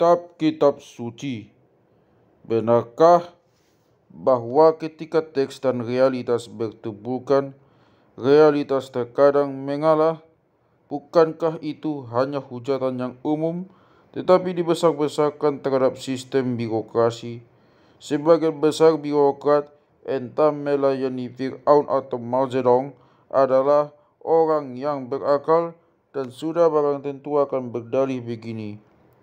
kitab-kitab suci. Benarkah bahwa ketika teks dan realitas bertuburkan, realitas terkadang mengalah? Bukankah itu hanya hujatan yang umum, tetapi dibesar-besarkan terhadap sistem birokrasi? Sebagian besar birokrat, entah melayani Fir'aun atau Mao Zedong, adalah orang yang berakal dan sudah barang tentu akan berdalih begini: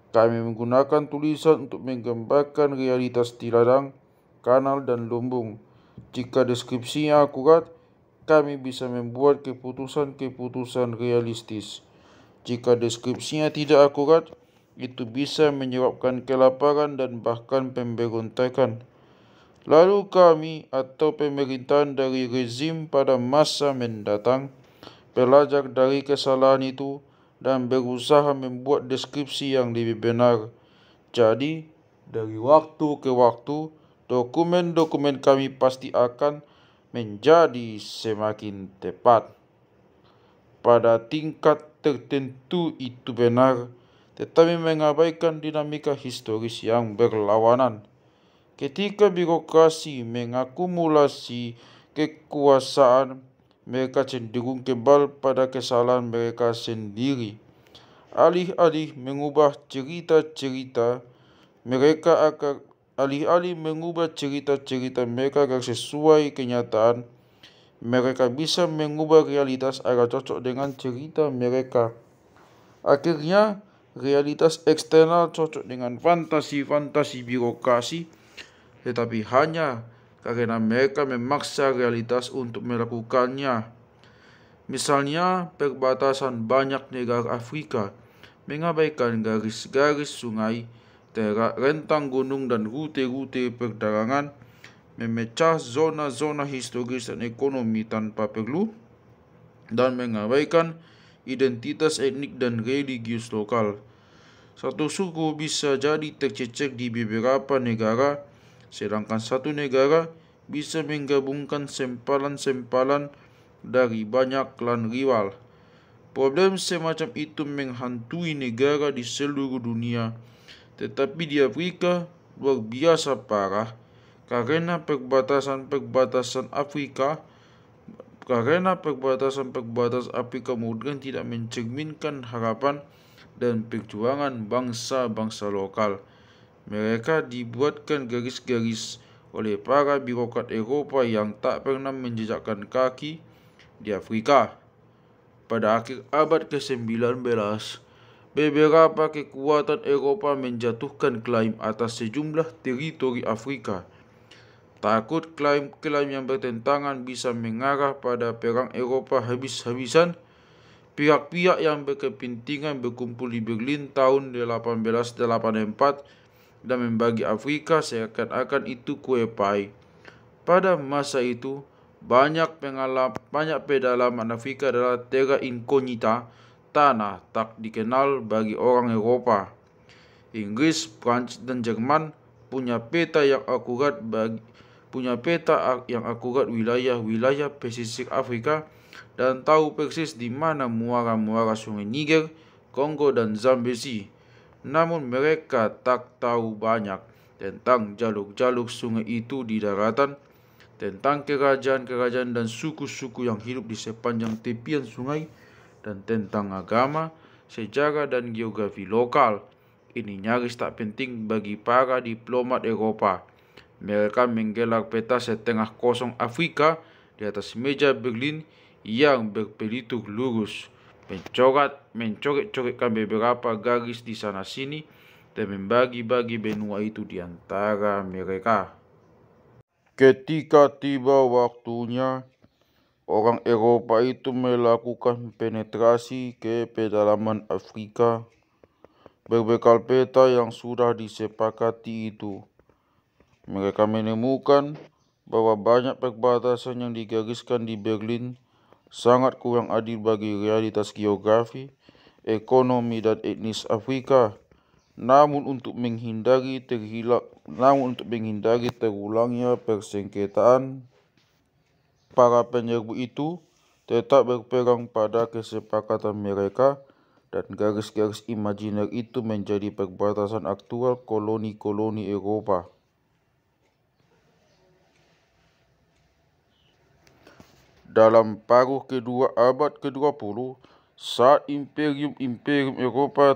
kami menggunakan tulisan untuk menggambarkan realitas di ladang, kanal, dan lumbung. Jika deskripsinya akurat, kami bisa membuat keputusan-keputusan realistis. Jika deskripsinya tidak akurat, itu bisa menyebabkan kelaparan dan bahkan pemberontakan. Lalu kami atau pemerintahan dari rezim pada masa mendatang belajar dari kesalahan itu dan berusaha membuat deskripsi yang lebih benar. Jadi, dari waktu ke waktu, dokumen-dokumen kami pasti akan menjadi semakin tepat. Pada tingkat tertentu itu benar, tetapi mengabaikan dinamika historis yang berlawanan. Ketika birokrasi mengakumulasi kekuasaan, mereka cenderung kebal pada kesalahan mereka sendiri. Alih-alih mengubah cerita-cerita mereka agar sesuai kenyataan, mereka bisa mengubah realitas agar cocok dengan cerita mereka. Akhirnya, realitas eksternal cocok dengan fantasi-fantasi birokrasi, tetapi hanya karena mereka memaksa realitas untuk melakukannya. Misalnya, perbatasan banyak negara Afrika mengabaikan garis-garis sungai, rentang gunung, dan rute-rute perdagangan, memecah zona-zona historis dan ekonomi tanpa perlu, dan mengabaikan identitas etnik dan religius lokal. Satu suku bisa jadi tercecer di beberapa negara, sedangkan satu negara bisa menggabungkan sempalan-sempalan dari banyak klan rival. Problem semacam itu menghantui negara di seluruh dunia, tetapi di Afrika luar biasa parah karena perbatasan Afrika modern tidak mencerminkan harapan dan perjuangan bangsa-bangsa lokal. Mereka dibuatkan garis-garis oleh para birokrat Eropa yang tak pernah menjejakkan kaki di Afrika. Pada akhir abad ke-19, beberapa kekuatan Eropa menjatuhkan klaim atas sejumlah teritori Afrika. Takut klaim-klaim yang bertentangan bisa mengarah pada perang Eropa habis-habisan, pihak-pihak yang berkepentingan berkumpul di Berlin tahun 1884 dan membagi Afrika seakan-akan itu kue pai. Pada masa itu, banyak pedalaman Afrika adalah terra incognita, tanah tak dikenal bagi orang Eropa. Inggris, Prancis, dan Jerman punya peta yang akurat wilayah-wilayah pesisir Afrika dan tahu persis di mana muara-muara sungai Niger, Kongo, dan Zambezi. Namun mereka tak tahu banyak tentang jalur-jalur sungai itu di daratan, tentang kerajaan-kerajaan dan suku-suku yang hidup di sepanjang tepian sungai, dan tentang agama, sejarah, dan geografi lokal. Ini nyaris tak penting bagi para diplomat Eropa. Mereka menggelar peta setengah kosong Afrika di atas meja Berlin yang berpelitur lurus, mencoret-coretkan beberapa garis di sana-sini, dan membagi-bagi benua itu di antara mereka. Ketika tiba waktunya, orang Eropa itu melakukan penetrasi ke pedalaman Afrika berbekal peta yang sudah disepakati itu. Mereka menemukan bahwa banyak perbatasan yang digariskan di Berlin sangat kurang adil bagi realitas geografi, ekonomi, dan etnis Afrika. Namun untuk menghindari terulangnya persengketaan, para penyerbu itu tetap berpegang pada kesepakatan mereka dan garis-garis imajiner itu menjadi perbatasan aktual koloni-koloni Eropa. Dalam paruh kedua abad ke-20, saat imperium-imperium Eropa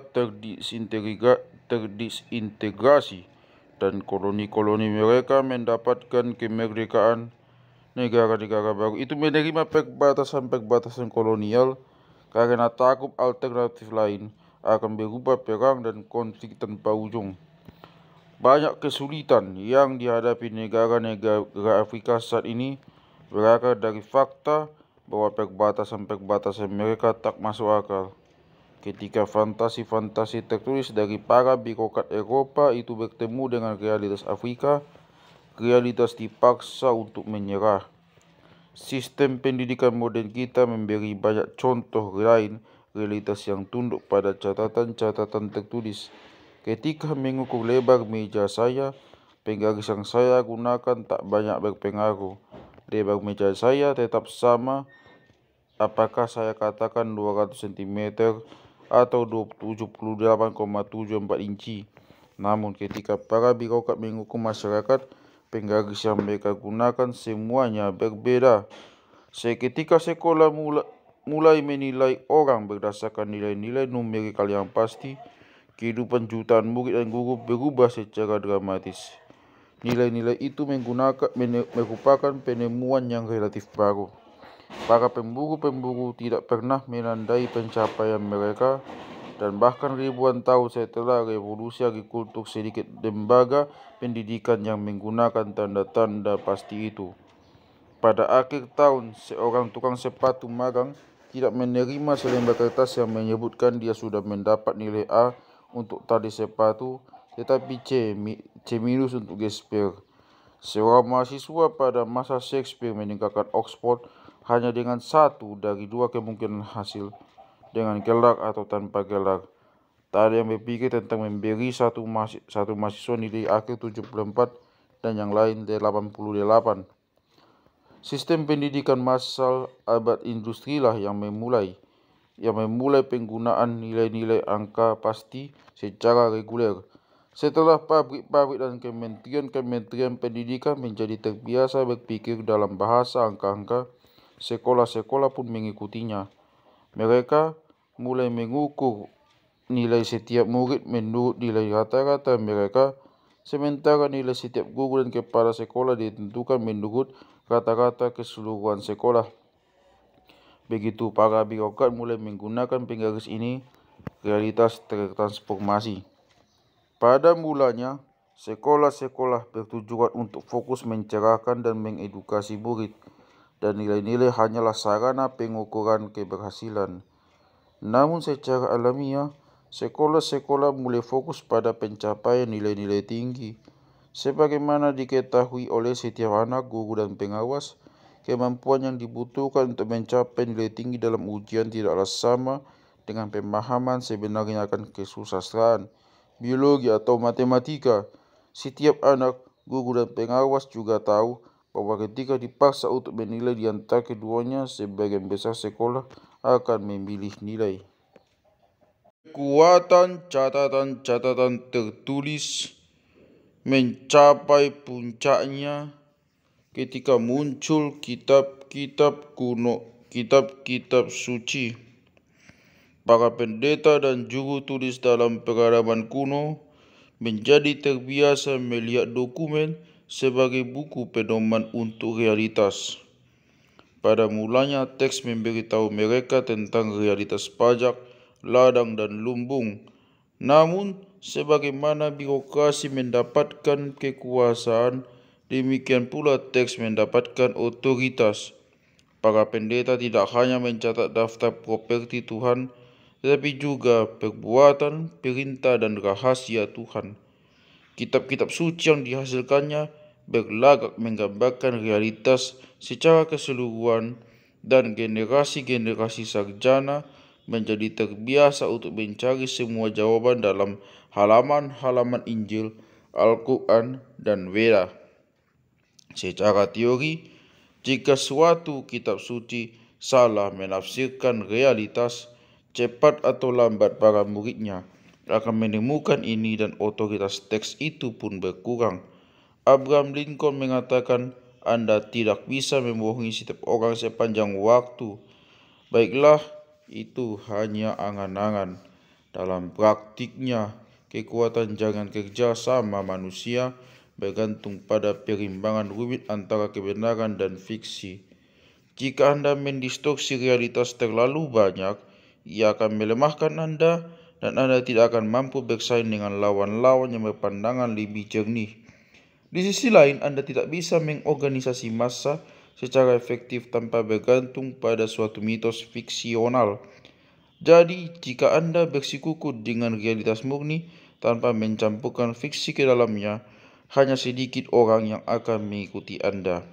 terdisintegrasi dan koloni-koloni mereka mendapatkan kemerdekaan, negara-negara baru itu menerima perbatasan-perbatasan kolonial karena takut alternatif lain akan berupa perang dan konflik tanpa ujung. Banyak kesulitan yang dihadapi negara-negara Afrika saat ini berakar dari fakta bahwa perbatasan-perbatasan mereka tak masuk akal. Ketika fantasi-fantasi tertulis dari para birokrat Eropa itu bertemu dengan realitas Afrika, realitas dipaksa untuk menyerah. Sistem pendidikan modern kita memberi banyak contoh lain realitas yang tunduk pada catatan-catatan tertulis. Ketika mengukur lebar meja saya, penggaris yang saya gunakan tak banyak berpengaruh. Lebar meja saya tetap sama, apakah saya katakan 200 cm atau 78,74 inci. Namun ketika para birokrat mengukur masyarakat, penggaris yang mereka gunakan semuanya berbeda. Seketika sekolah mulai menilai orang berdasarkan nilai-nilai numerikal yang pasti, kehidupan jutaan murid dan guru berubah secara dramatis. Nilai-nilai itu merupakan penemuan yang relatif baru. Para pemburu-pemburu tidak pernah menandai pencapaian mereka, dan bahkan ribuan tahun setelah revolusi agrikultur sedikit lembaga pendidikan yang menggunakan tanda-tanda pasti itu. Pada akhir tahun, seorang tukang sepatu magang tidak menerima selembar kertas yang menyebutkan dia sudah mendapat nilai A untuk tali sepatu, tetapi C- untuk gesper. Seorang mahasiswa pada masa Shakespeare meninggalkan Oxford hanya dengan satu dari dua kemungkinan hasil, dengan gelar atau tanpa gelar. Tak ada yang berpikir tentang memberi satu mahasiswa nilai akhir 74 dan yang lain 88. Sistem pendidikan massal abad industri lah yang memulai penggunaan nilai-nilai angka pasti secara reguler. Setelah pabrik-pabrik dan kementerian pendidikan menjadi terbiasa berpikir dalam bahasa angka-angka, sekolah-sekolah pun mengikutinya. Mereka mulai mengukur nilai setiap murid menurut nilai rata-rata mereka, sementara nilai setiap guru dan kepala sekolah ditentukan menurut rata-rata keseluruhan sekolah. Begitu para birokrat mulai menggunakan penggaris ini, realitas tertransformasi. Pada mulanya, sekolah-sekolah bertujuan untuk fokus mencerahkan dan mengedukasi murid, dan nilai-nilai hanyalah sarana pengukuran keberhasilan. Namun secara alamiah, sekolah-sekolah mulai fokus pada pencapaian nilai-nilai tinggi. Sebagaimana diketahui oleh setiap anak, guru, dan pengawas, kemampuan yang dibutuhkan untuk mencapai nilai tinggi dalam ujian tidaklah sama dengan pemahaman sebenarnya akan kesusastraan, biologi, atau matematika. Setiap anak, guru, dan pengawas juga tahu bahwa ketika dipaksa untuk menilai di antara keduanya, sebagian besar sekolah akan memilih nilai. Kekuatan catatan-catatan tertulis mencapai puncaknya ketika muncul kitab-kitab kuno, kitab-kitab suci. Para pendeta dan juru tulis dalam peradaban kuno menjadi terbiasa melihat dokumen sebagai buku pedoman untuk realitas. Pada mulanya teks memberitahu mereka tentang realitas pajak, ladang, dan lumbung. Namun, sebagaimana birokrasi mendapatkan kekuasaan, demikian pula teks mendapatkan otoritas. Para pendeta tidak hanya mencatat daftar properti Tuhan, tetapi juga perbuatan, perintah, dan rahasia Tuhan. Kitab-kitab suci yang dihasilkannya berlagak menggambarkan realitas secara keseluruhan, dan generasi-generasi sarjana menjadi terbiasa untuk mencari semua jawaban dalam halaman-halaman Injil, Al-Quran, dan Weda. Secara teori, jika suatu kitab suci salah menafsirkan realitas, cepat atau lambat para muridnya akan menemukan ini dan otoritas teks itu pun berkurang. Abraham Lincoln mengatakan, Anda tidak bisa membohongi setiap orang sepanjang waktu. Baiklah, itu hanya angan-angan. Dalam praktiknya, kekuatan jaringan kerja sama manusia bergantung pada perimbangan rumit antara kebenaran dan fiksi. Jika Anda mendistorsi realitas terlalu banyak, ia akan melemahkan Anda dan Anda tidak akan mampu bersaing dengan lawan-lawan yang berpandangan lebih jernih. Di sisi lain, Anda tidak bisa mengorganisasi massa secara efektif tanpa bergantung pada suatu mitos fiksional. Jadi, jika Anda bersikukuh dengan realitas murni tanpa mencampurkan fiksi ke dalamnya, hanya sedikit orang yang akan mengikuti Anda.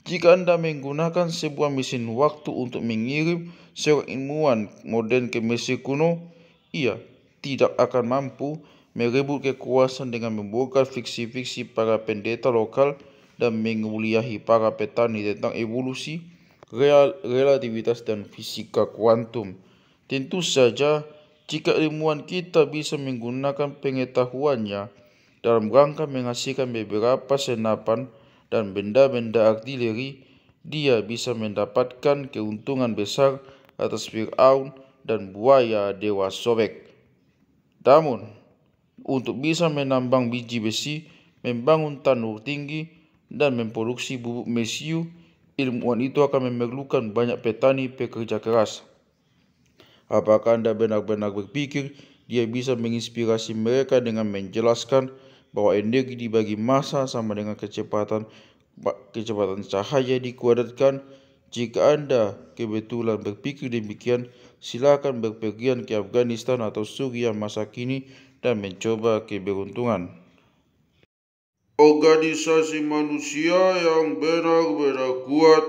Jika Anda menggunakan sebuah mesin waktu untuk mengirim seorang ilmuwan modern ke Mesir kuno, ia tidak akan mampu merebut kekuasaan dengan membongkar fiksi-fiksi para pendeta lokal dan menguliahi para petani tentang evolusi, relativitas, dan fisika kuantum. Tentu saja, jika ilmuwan kita bisa menggunakan pengetahuannya dalam rangka menghasilkan beberapa senapan dan benda-benda artileri, dia bisa mendapatkan keuntungan besar atas Fir'aun dan buaya Dewa Sobek. Namun, untuk bisa menambang biji besi, membangun tanur tinggi, dan memproduksi bubuk mesiu, ilmuwan itu akan memerlukan banyak petani pekerja keras. Apakah Anda benar-benar berpikir dia bisa menginspirasi mereka dengan menjelaskan bahwa energi dibagi massa sama dengan kecepatan cahaya dikuadratkan? Jika Anda kebetulan berpikir demikian, silakan berpergian ke Afghanistan atau Suriah masa kini dan mencoba keberuntungan. Organisasi manusia yang benar-benar kuat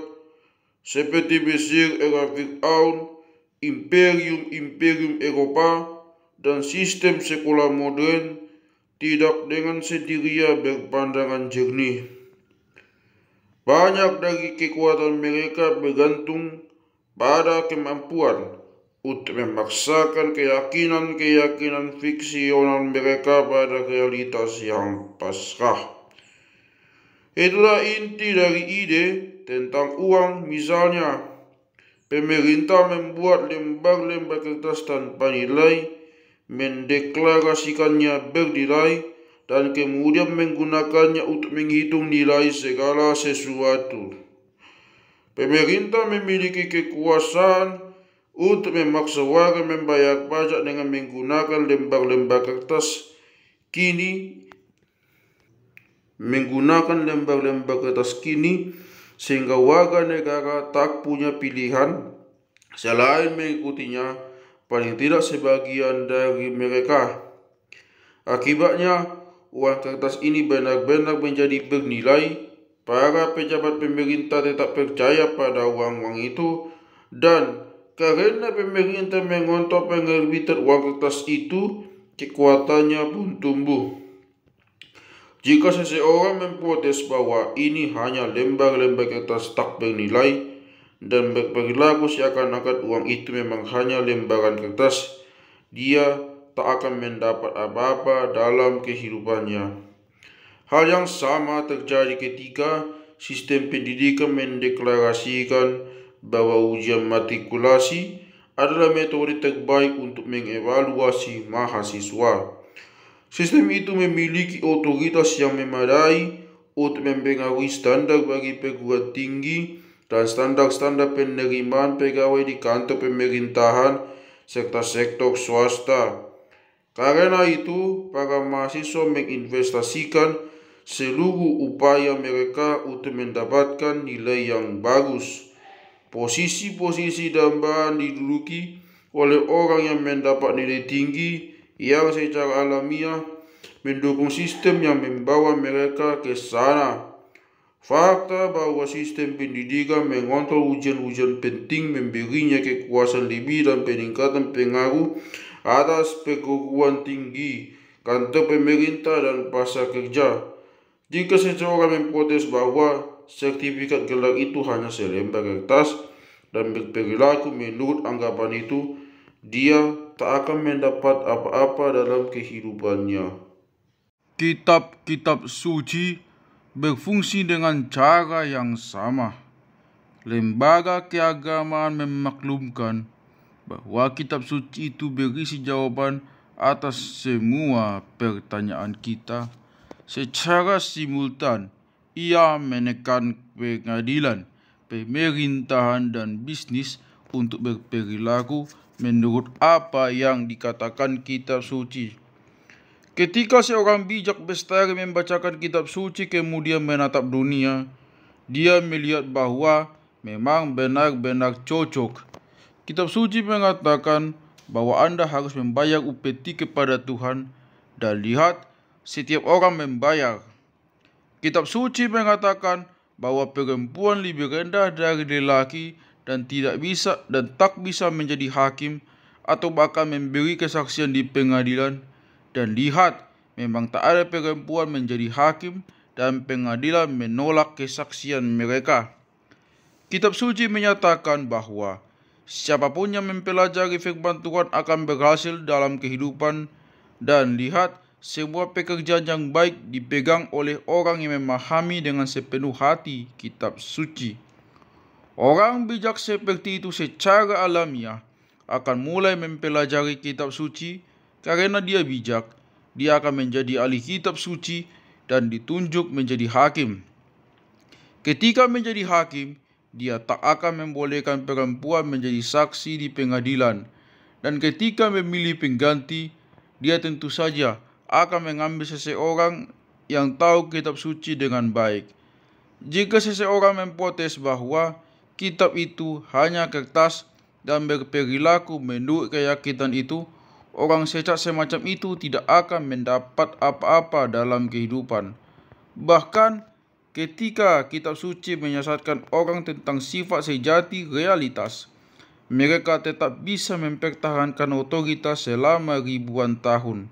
seperti Mesir era Fir'aun, imperium-imperium Eropa, dan sistem sekolah modern tidak dengan sendirinya berpandangan jernih. Banyak dari kekuatan mereka bergantung pada kemampuan untuk memaksakan keyakinan-keyakinan fiksional mereka pada realitas yang pasrah. Itulah inti dari ide tentang uang. Misalnya, pemerintah membuat lembar-lembar kertas tanpa nilai, mendeklarasikannya bernilai, dan kemudian menggunakannya untuk menghitung nilai segala sesuatu. Pemerintah memiliki kekuasaan untuk memaksa warga membayar pajak dengan menggunakan lembar-lembar kertas kini, sehingga warga negara tak punya pilihan selain mengikutinya, paling tidak sebagian dari mereka. Akibatnya, uang kertas ini benar-benar menjadi bernilai. Para pejabat pemerintah tetap percaya pada uang-uang itu, dan karena pemerintah mengontrol penerbitan uang kertas itu, kekuatannya pun tumbuh. Jika seseorang memprotes bahwa ini hanya lembar-lembar kertas tak bernilai dan berperilaku seakan-akan uang itu memang hanya lembaran kertas, dia tak akan mendapat apa-apa dalam kehidupannya. Hal yang sama terjadi ketika sistem pendidikan mendeklarasikan bahwa ujian matrikulasi adalah metode terbaik untuk mengevaluasi mahasiswa. Sistem itu memiliki otoritas yang memadai untuk mempengaruhi standar bagi perguruan tinggi dan standar-standar penerimaan pegawai di kantor pemerintahan serta sektor swasta. Karena itu, para mahasiswa menginvestasikan seluruh upaya mereka untuk mendapatkan nilai yang bagus. Posisi-posisi dambaan diduduki oleh orang yang mendapat nilai tinggi yang secara alamiah mendukung sistem yang membawa mereka ke sana. Fakta bahwa sistem pendidikan mengontrol ujian-ujian penting memberinya kekuasaan lebih dan peningkatan pengaruh atas perguruan tinggi, kantor pemerintah, dan pasar kerja. Jika seseorang memprotes bahwa sertifikat gelar itu hanya selembar kertas dan berperilaku menurut anggapan itu, dia tak akan mendapat apa-apa dalam kehidupannya. Kitab-kitab suci berfungsi dengan cara yang sama. Lembaga keagamaan memaklumkan bahwa kitab suci itu berisi jawaban atas semua pertanyaan kita. Secara simultan, ia menekan pengadilan, pemerintahan, dan bisnis untuk berperilaku menurut apa yang dikatakan kitab suci. Ketika seorang bijak bestari membacakan kitab suci kemudian menatap dunia, dia melihat bahwa memang benar-benar cocok. Kitab suci mengatakan bahwa Anda harus membayar upeti kepada Tuhan, dan lihat, setiap orang membayar. Kitab suci mengatakan bahwa perempuan lebih rendah dari lelaki dan tak bisa menjadi hakim atau bahkan memberi kesaksian di pengadilan. Dan lihat, memang tak ada perempuan menjadi hakim dan pengadilan menolak kesaksian mereka. Kitab suci menyatakan bahwa siapapun yang mempelajari firman Tuhan akan berhasil dalam kehidupan, dan lihat, semua pekerjaan yang baik dipegang oleh orang yang memahami dengan sepenuh hati kitab suci. Orang bijak seperti itu secara alamiah akan mulai mempelajari kitab suci. Karena dia bijak, dia akan menjadi ahli kitab suci dan ditunjuk menjadi hakim. Ketika menjadi hakim, dia tak akan membolehkan perempuan menjadi saksi di pengadilan. Dan ketika memilih pengganti, dia tentu saja akan mengambil seseorang yang tahu kitab suci dengan baik. Jika seseorang memprotes bahwa kitab itu hanya kertas dan berperilaku menurut keyakinan itu, orang sesat semacam itu tidak akan mendapat apa-apa dalam kehidupan. Bahkan ketika kitab suci menyesatkan orang tentang sifat sejati realitas, mereka tetap bisa mempertahankan otoritas selama ribuan tahun.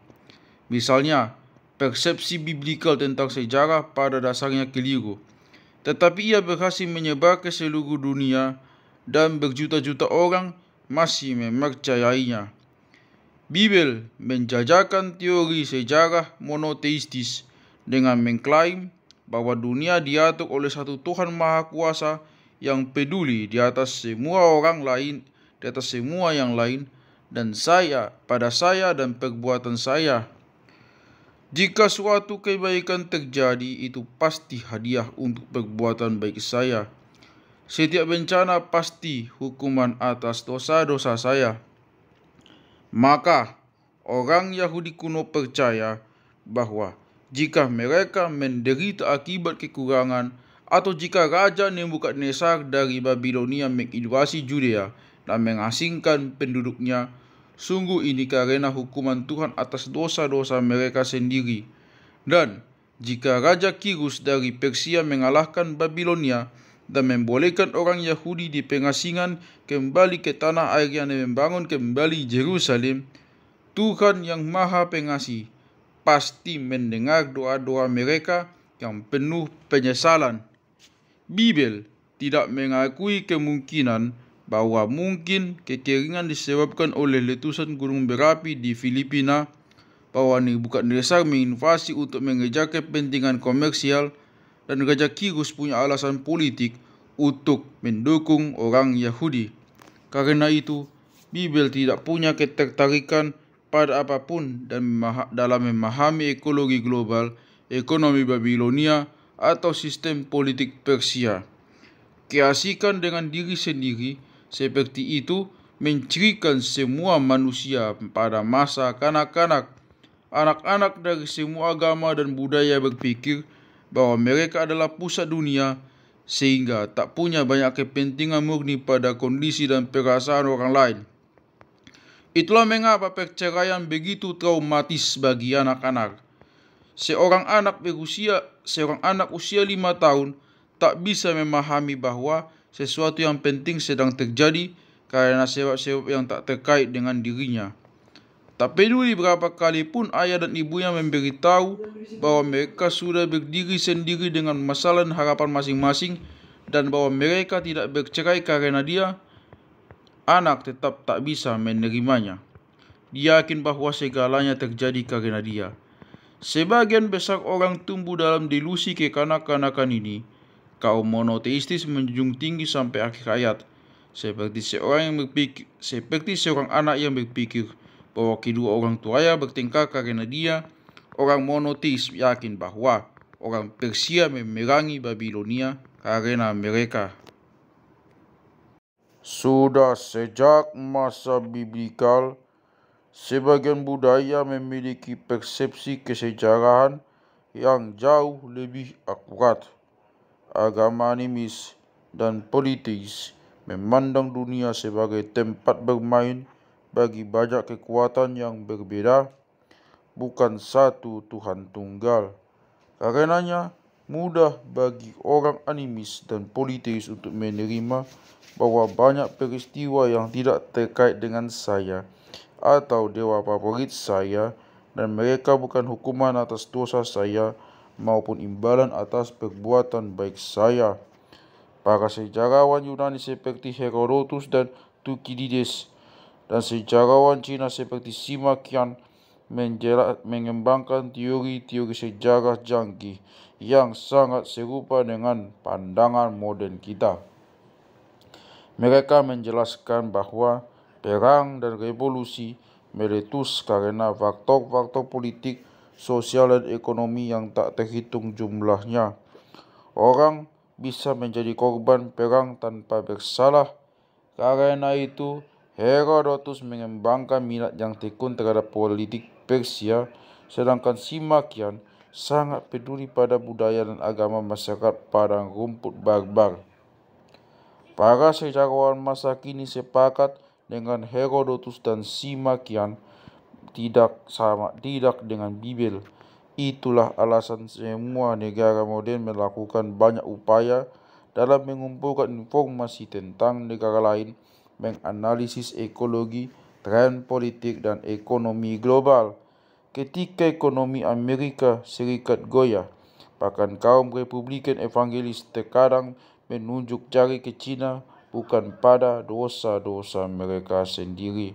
Misalnya, persepsi biblikal tentang sejarah pada dasarnya keliru, tetapi ia berhasil menyebar ke seluruh dunia dan berjuta-juta orang masih mempercayainya. Bibel menjajakan teori sejarah monoteistis dengan mengklaim bahwa dunia diatur oleh satu Tuhan Maha Kuasa yang peduli di atas semua yang lain, dan pada saya dan perbuatan saya. Jika suatu kebaikan terjadi, itu pasti hadiah untuk perbuatan baik saya. Setiap bencana pasti hukuman atas dosa-dosa saya. Maka orang Yahudi kuno percaya bahwa jika mereka menderita akibat kekurangan, atau jika Raja Nebukadnezar dari Babilonia menginvasi Judea dan mengasingkan penduduknya, sungguh ini karena hukuman Tuhan atas dosa-dosa mereka sendiri. Dan jika Raja Kirus dari Persia mengalahkan Babilonia dan membolehkan orang Yahudi di pengasingan kembali ke tanah air yang membangun kembali Yerusalem, Tuhan yang Maha Pengasih pasti mendengar doa-doa mereka yang penuh penyesalan. Bibel tidak mengakui kemungkinan bahwa mungkin kekeringan disebabkan oleh letusan gunung berapi di Filipina, bahwa Nebukadnezar menginvasi untuk mengejar kepentingan komersial, dan Raja Kirus punya alasan politik untuk mendukung orang Yahudi. Karena itu, Bibel tidak punya ketertarikan pada apapun dalam memahami ekologi global, ekonomi Babilonia, atau sistem politik Persia. Keasikan dengan diri sendiri seperti itu mencirikan semua manusia pada masa kanak-kanak. Anak-anak dari semua agama dan budaya berpikir bahwa mereka adalah pusat dunia, sehingga tak punya banyak kepentingan murni pada kondisi dan perasaan orang lain. Itulah mengapa perceraian begitu traumatis bagi anak-anak. Seorang anak usia 5 tahun tak bisa memahami bahwa sesuatu yang penting sedang terjadi karena sebab-sebab yang tak terkait dengan dirinya. Tak peduli berapa kali pun ayah dan ibunya memberitahu bahwa mereka sudah berdiri sendiri dengan masalah dan harapan masing-masing, dan bahwa mereka tidak bercerai karena dia, anak tetap tak bisa menerimanya. Dia yakin bahwa segalanya terjadi karena dia. Sebagian besar orang tumbuh dalam delusi kekanak-kanakan ini. Kaum monoteistis menjunjung tinggi sampai akhir hayat, seperti seorang anak yang berpikir bahwa kedua orang tuanya bertengkar karena dia. Orang monoteis yakin bahwa orang Persia memerangi Babilonia karena mereka. Sudah sejak masa biblikal, sebagian budaya memiliki persepsi kesejarahan yang jauh lebih akurat. Agama animis dan politeis memandang dunia sebagai tempat bermain bagi banyak kekuatan yang berbeda, bukan satu Tuhan tunggal. Karenanya, mudah bagi orang animis dan politeis untuk menerima bahwa banyak peristiwa yang tidak terkait dengan saya atau dewa favorit saya, dan mereka bukan hukuman atas dosa saya maupun imbalan atas perbuatan baik saya. Para sejarawan Yunani seperti Herodotus dan Thukydides dan sejarawan Cina seperti Sima Qian mengembangkan teori-teori sejarah canggih yang sangat serupa dengan pandangan modern kita. Mereka menjelaskan bahwa perang dan revolusi meletus karena faktor-faktor politik, sosial, dan ekonomi yang tak terhitung jumlahnya. Orang bisa menjadi korban perang tanpa bersalah. Karena itu, Herodotus mengembangkan minat yang tekun terhadap politik Persia, sedangkan Sima Qian sangat peduli pada budaya dan agama masyarakat padang rumput barbar. Para sejarawan masa kini sepakat dengan Herodotus dan Sima Qian tidak dengan Bibel. Itulah alasan semua negara modern melakukan banyak upaya dalam mengumpulkan informasi tentang negara lain, menganalisis ekologi, tren politik, dan ekonomi global. Ketika ekonomi Amerika Serikat goyah, bahkan kaum Republikan Evangelis terkadang menunjuk jari ke Cina bukan pada dosa-dosa mereka sendiri.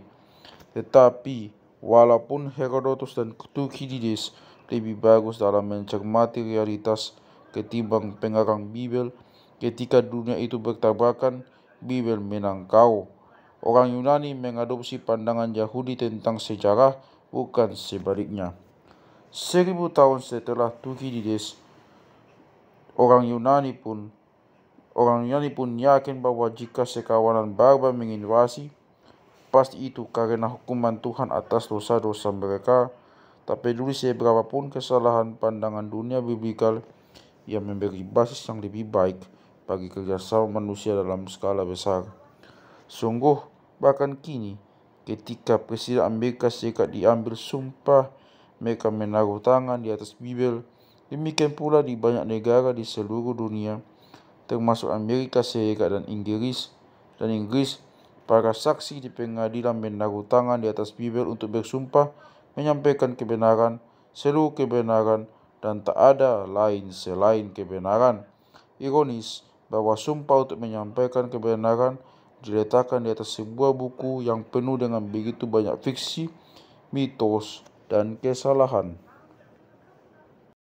Tetapi walaupun Herodotus dan Thukydides lebih bagus dalam mencermati realitas ketimbang pengarang Bibel, ketika dunia itu bertabrakan, Bibel menang kau. Orang Yunani mengadopsi pandangan Yahudi tentang sejarah, bukan sebaliknya. 1000 tahun setelah Thukydides, orang Yunani pun yakin bahwa jika sekawanan barbar menginvasi, pasti itu karena hukuman Tuhan atas dosa-dosa mereka. Tak peduli seberapapun kesalahan pandangan dunia biblikal, ia memberi basis yang lebih baik bagi kerjasama manusia dalam skala besar. Sungguh, bahkan kini, ketika Presiden Amerika Serikat diambil sumpah, mereka menaruh tangan di atas Bibel. Demikian pula di banyak negara di seluruh dunia, termasuk Amerika Serikat dan Inggris. Para saksi di pengadilan menaruh tangan di atas Bibel untuk bersumpah menyampaikan kebenaran, seluruh kebenaran, dan tak ada lain selain kebenaran. Ironis bahwa sumpah untuk menyampaikan kebenaran diletakkan di atas sebuah buku yang penuh dengan begitu banyak fiksi, mitos, dan kesalahan.